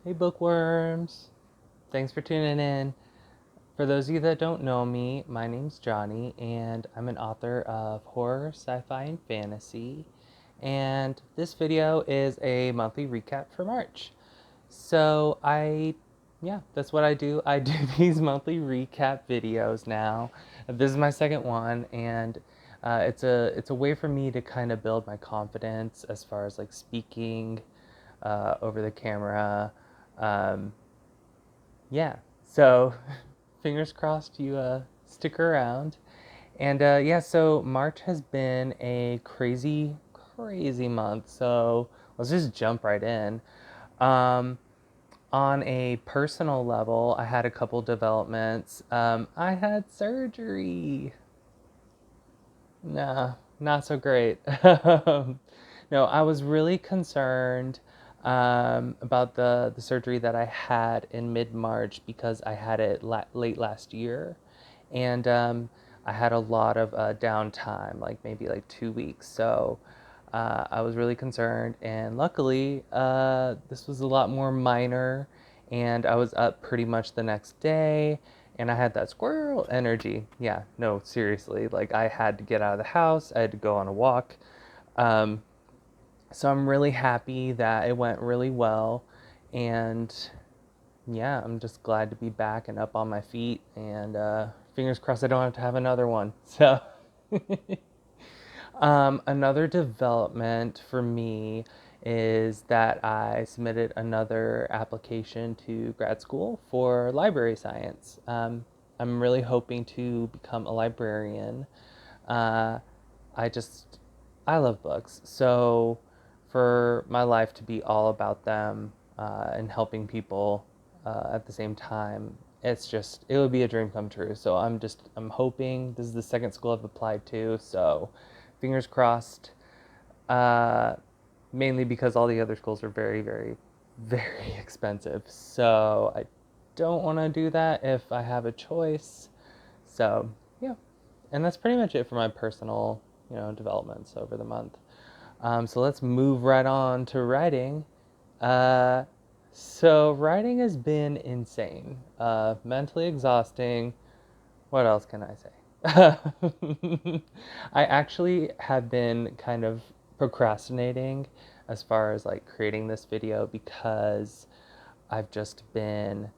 Hey bookworms! Thanks for tuning in. For those of you that don't know me, my name's Johnny, and I'm an author of horror, sci-fi, and fantasy. And this video is a monthly recap for March. So yeah, that's what I do. I do these monthly recap videos now. This is my second one, and it's a way for me to kind of build my confidence as far as like speaking over the camera. Um, yeah, so fingers crossed you stick around. And yeah, so March has been a crazy, crazy month. So let's just jump right in. Um, on a personal level, I had a couple developments. I had surgery. Nah, not so great. No, I was really concerned about the surgery that I had in mid-March because I had it late last year, and I had a lot of downtime, like maybe like 2 weeks. So I was really concerned, and luckily, this was a lot more minor, and I was up pretty much the next day, and I had that squirrel energy. Yeah, no, seriously, like I had to get out of the house, I had to go on a walk. Um, so I'm really happy that it went really well, and yeah, I'm just glad to be back and up on my feet, and fingers crossed I don't have to have another one. So. Another development for me is that I submitted another application to grad school for library science. I'm really hoping to become a librarian. Uh, I just, I love books. So for my life to be all about them and helping people at the same time, it would be a dream come true. So I'm hoping this is the second school I've applied to. So fingers crossed. Uh, Mainly because all the other schools are very, very, very expensive. So I don't want to do that if I have a choice. So yeah, and that's pretty much it for my personal, developments over the month. So let's move right on to writing. Uh, so writing has been insane, mentally exhausting. What else can I say? I actually have been kind of procrastinating as far as like creating this video because I've just been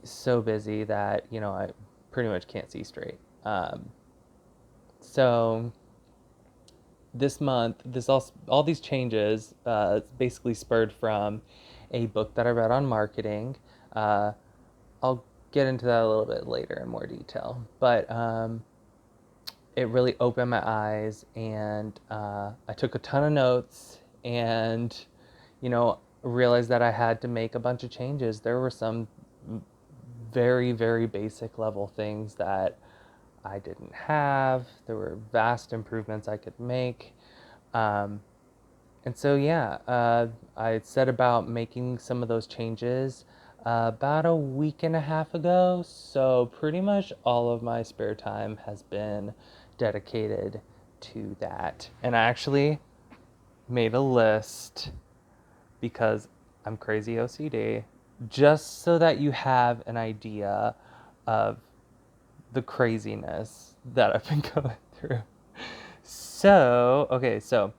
so busy that, I pretty much can't see straight. So this month, all these changes basically spurred from a book that I read on marketing. Uh, I'll get into that a little bit later in more detail, but it really opened my eyes, and I took a ton of notes, and realized that I had to make a bunch of changes. There were some very, very basic level things that I didn't have. There were vast improvements I could make. Um, and so, yeah, I set about making some of those changes about a week and a half ago. So, pretty much all of my spare time has been dedicated to that. And I actually made a list because I'm crazy OCD, just so that you have an idea of the craziness that I've been going through. So, okay, so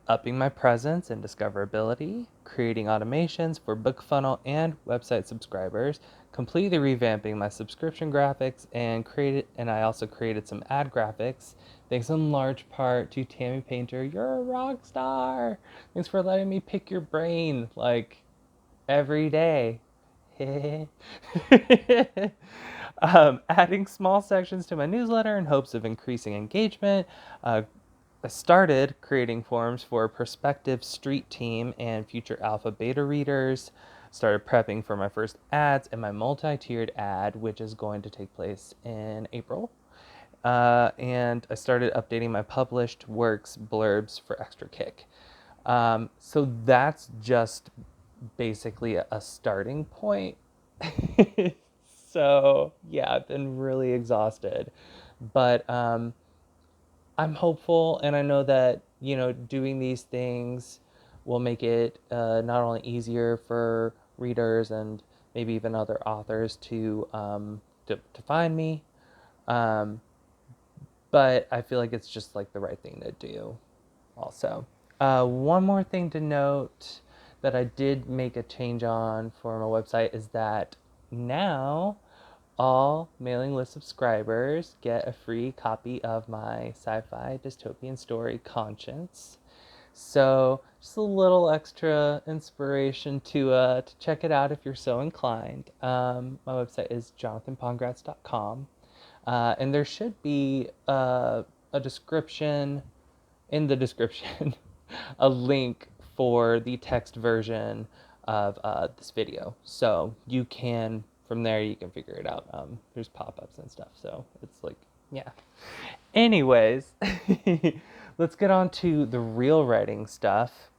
upping my presence and discoverability, creating automations for BookFunnel and website subscribers, completely revamping my subscription graphics, and I also created some ad graphics. Thanks in large part to Tammy Painter. You're a rock star. Thanks for letting me pick your brain like every day. Adding small sections to my newsletter in hopes of increasing engagement. I started creating forms for prospective street team and future alpha beta readers. Started prepping for my first ads and my multi-tiered ad, which is going to take place in April. And I started updating my published works blurbs for extra kick. So that's just basically a starting point. So yeah, I've been really exhausted, but I'm hopeful, and I know that doing these things will make it not only easier for readers and maybe even other authors to find me, um, but I feel like it's just like the right thing to do also. One more thing to note that I did make a change on for my website is that now all mailing list subscribers get a free copy of my sci-fi dystopian story Conscience. So just a little extra inspiration to check it out if you're so inclined. My website is jonathanpongratz.com, and there should be a description in the description a link for the text version of this video. So you can, from there, you can figure it out. There's pop ups and stuff. So it's like, yeah. Anyways, let's get on to the real writing stuff.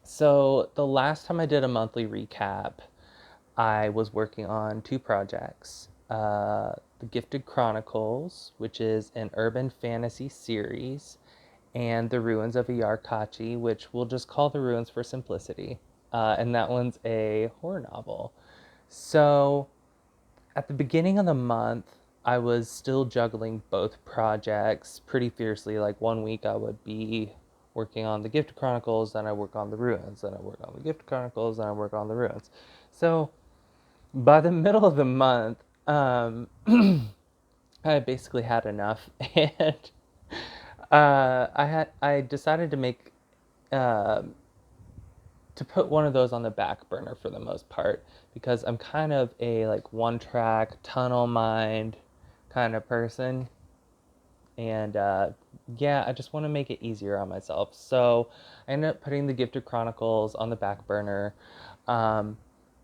So the last time I did a monthly recap, I was working on two projects. The Gifted Chronicles, which is an urban fantasy series, and The Ruins of Iyarkachi, which we'll just call The Ruins for simplicity. And that one's a horror novel. So at the beginning of the month, I was still juggling both projects pretty fiercely. Like one week I would be working on the Gifted Chronicles, then I work on the Ruins, then I work on the Gifted Chronicles, then I work on the Ruins. So by the middle of the month, I basically had enough, and I decided to make uh, to put one of those on the back burner for the most part because I'm kind of a like one track tunnel mind kind of person, and yeah, I just want to make it easier on myself. So I ended up putting the Gifted Chronicles on the back burner, um,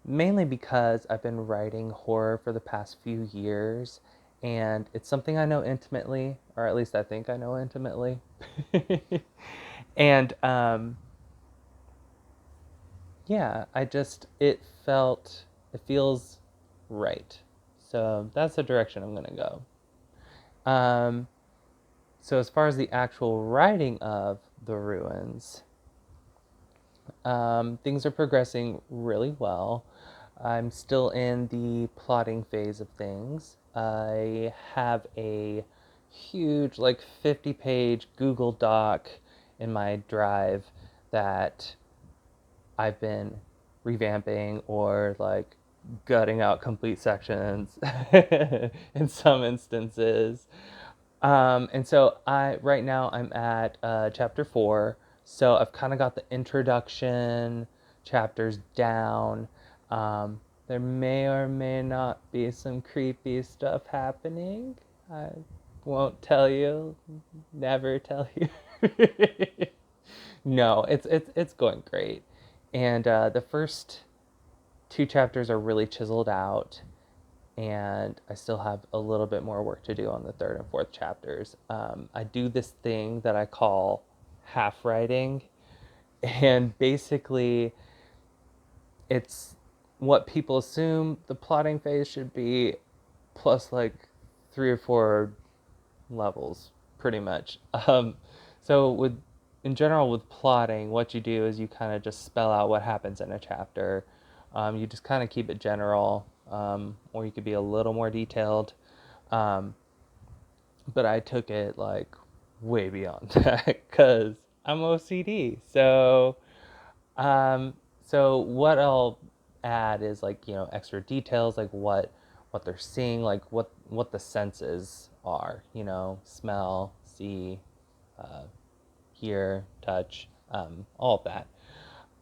mainly because I've been writing horror for the past few years, and it's something I know intimately, or at least I think I know intimately. And yeah, it feels right. So that's the direction I'm gonna go. So as far as the actual writing of the ruins, things are progressing really well. I'm still in the plotting phase of things. I have a huge, like 50-page Google Doc in my drive that I've been revamping or like gutting out complete sections in some instances. And so I right now I'm at chapter 4. So I've kind of got the introduction chapters down. There may or may not be some creepy stuff happening. I won't tell you. Never tell you. No, it's going great. And the first two chapters are really chiseled out, and I still have a little bit more work to do on the third and fourth chapters. I do this thing that I call half writing, and basically, it's what people assume the plotting phase should be, plus like 3 or 4 levels, pretty much. So in general with plotting, what you do is you kind of just spell out what happens in a chapter. You just kind of keep it general, or you could be a little more detailed. Um, but I took it like way beyond that because I'm OCD. Um, so what I'll add is like extra details, like what they're seeing, like what the senses are, smell, see, uh, hear, touch, all of that.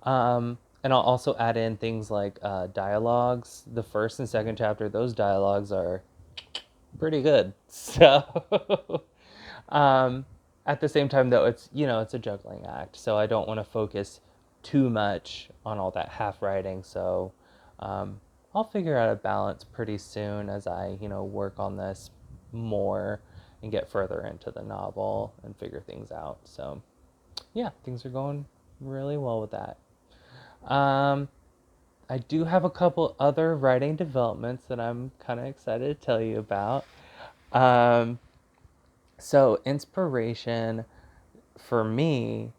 And I'll also add in things like dialogues. The first and second chapter, those dialogues are pretty good. So, um, at the same time, though, it's a juggling act. So I don't want to focus too much on all that half writing. So, I'll figure out a balance pretty soon as I work on this more and get further into the novel and figure things out. So, yeah, things are going really well with that. Um, I do have a couple other writing developments that I'm kind of excited to tell you about. Um, so, inspiration for me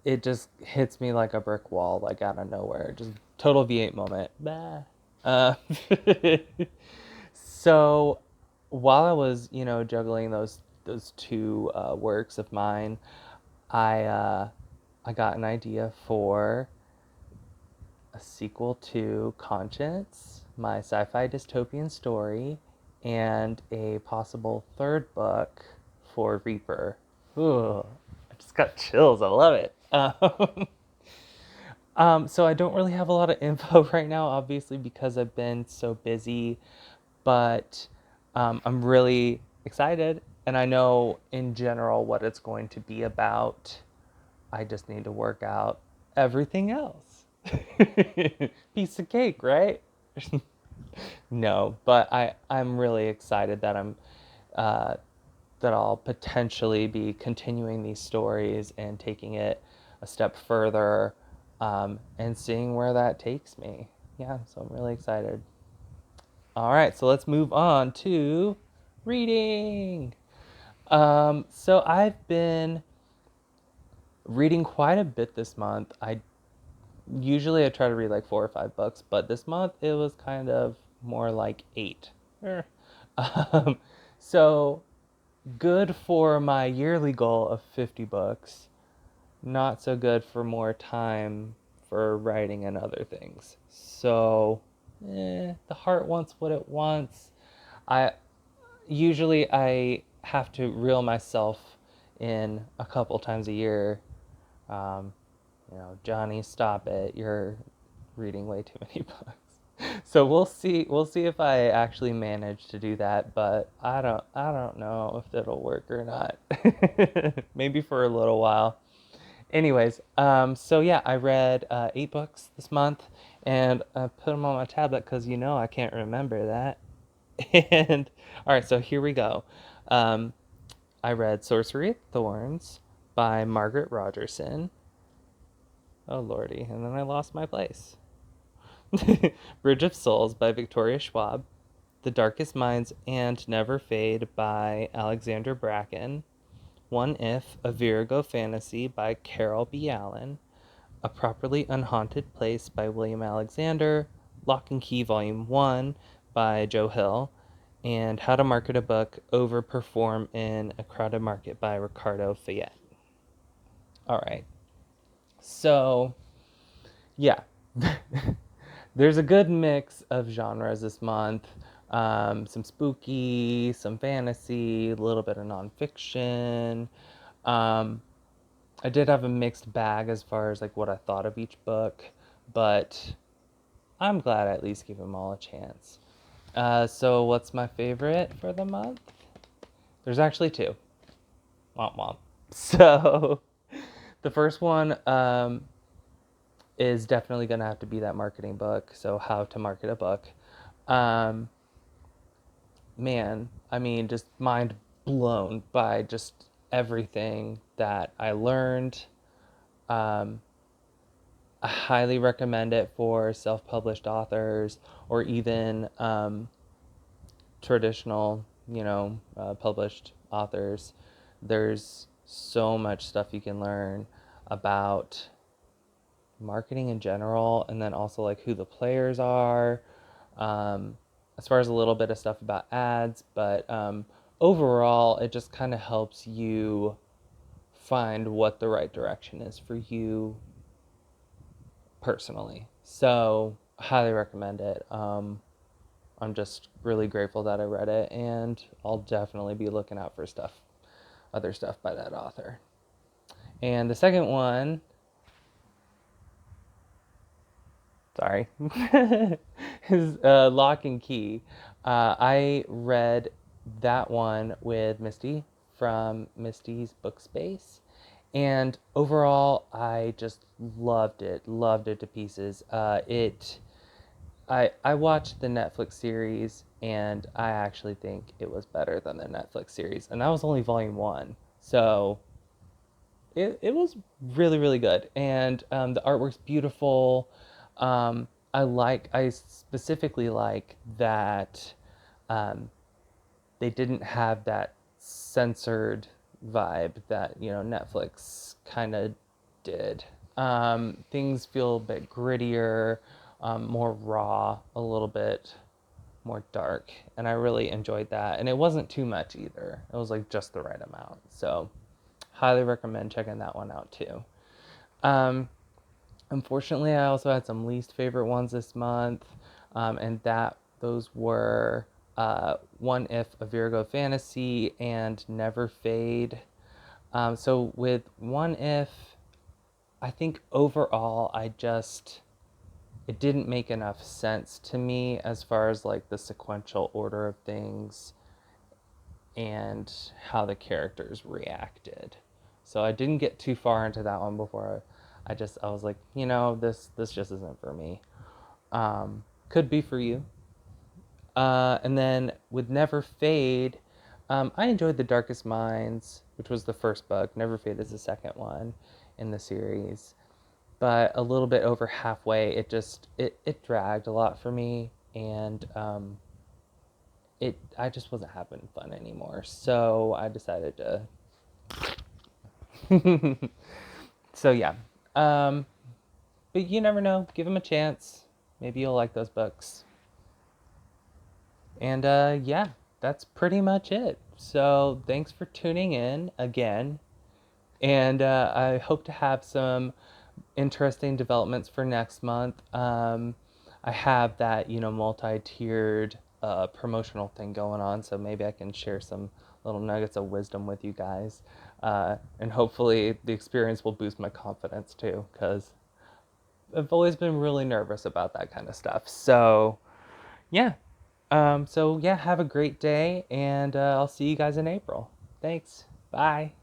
it just hits me like a brick wall, like out of nowhere. Just total V8 moment. Bah. Uh, so while I was, juggling those two works of mine, I got an idea for a sequel to Conscience, my sci-fi dystopian story, and a possible third book for Reaper. Ooh, I just got chills. I love it. So I don't really have a lot of info right now, obviously, because I've been so busy, but I'm really excited, and I know in general what it's going to be about. I just need to work out everything else. Piece of cake, right? No, but I'm really excited that uh, that I'll potentially be continuing these stories and taking it a step further, and seeing where that takes me. Yeah, so I'm really excited. All right, so let's move on to reading. So I've been reading quite a bit this month. I try to read like 4 or 5 books, but this month it was kind of more like eight. Um, so good for my yearly goal of 50 books, not so good for more time for writing and other things. So, the heart wants what it wants. I I have to reel myself in a couple times a year. Um, Johnny, stop it. You're reading way too many books. So we'll see. We'll see if I actually manage to do that, but I don't know if it'll work or not. Maybe for a little while. Anyways, so yeah, I read 8 books this month, and I put them on my tablet because I can't remember that. And all right, so here we go. Um, I read Sorcery of Thorns by Margaret Rogerson. Oh lordy, and then I lost my place. Bridge of Souls by Victoria Schwab. The Darkest Minds and Never Fade by Alexander Bracken. One If, a Virago Fantasy by Carol B. Allen. A Properly Unhaunted Place by William Alexander. Lock and Key Volume 1 by Joe Hill. And How to Market a Book Overperform in a Crowded Market by Ricardo Fayette. All right. So, yeah. There's a good mix of genres this month. Some spooky, some fantasy, a little bit of nonfiction. Um, I did have a mixed bag as far as like what I thought of each book, but I'm glad I at least gave them all a chance. So what's my favorite for the month? There's actually two. Womp womp. So the first one is definitely going to have to be that marketing book. So How to Market a Book. Um, Man, I mean, just mind blown by just everything that I learned. Um, I highly recommend it for self-published authors or even traditional, published authors. There's so much stuff you can learn about marketing in general, and then also like who the players are, um, as far as a little bit of stuff about ads, but overall it just kind of helps you find what the right direction is for you personally. So highly recommend it. I'm just really grateful that I read it, and I'll definitely be looking out for other stuff by that author. And the second one, sorry, is Lock and Key. I read that one with Misty from Misty's Book Space, and overall, I just loved it to pieces. I watched the Netflix series, and I actually think it was better than the Netflix series, and that was only volume one, so it was really really good, and the artwork's beautiful. I specifically like that they didn't have that censored vibe that Netflix kind of did. Things feel a bit grittier, more raw, a little bit more dark, and I really enjoyed that. And it wasn't too much either. It was like just the right amount. So, highly recommend checking that one out too. Um, Unfortunately, I also had some least favorite ones this month, and that those were One If, a Virgo Fantasy, and Never Fade. So with One If, I think overall it didn't make enough sense to me as far as like the sequential order of things and how the characters reacted. So I didn't get too far into that one before I was like, this just isn't for me. Could be for you. And then with Never Fade, I enjoyed The Darkest Minds, which was the first book. Never Fade is the second one in the series. But a little bit over halfway, it dragged a lot for me, and I just wasn't having fun anymore. So I decided to. So yeah, um, but you never know. Give them a chance. Maybe you'll like those books. And yeah, that's pretty much it. So thanks for tuning in again. And I hope to have some interesting developments for next month. I have that, multi-tiered promotional thing going on, so maybe I can share some little nuggets of wisdom with you guys. And hopefully the experience will boost my confidence too, because I've always been really nervous about that kind of stuff. So, yeah. So, yeah, have a great day, and I'll see you guys in April. Thanks. Bye.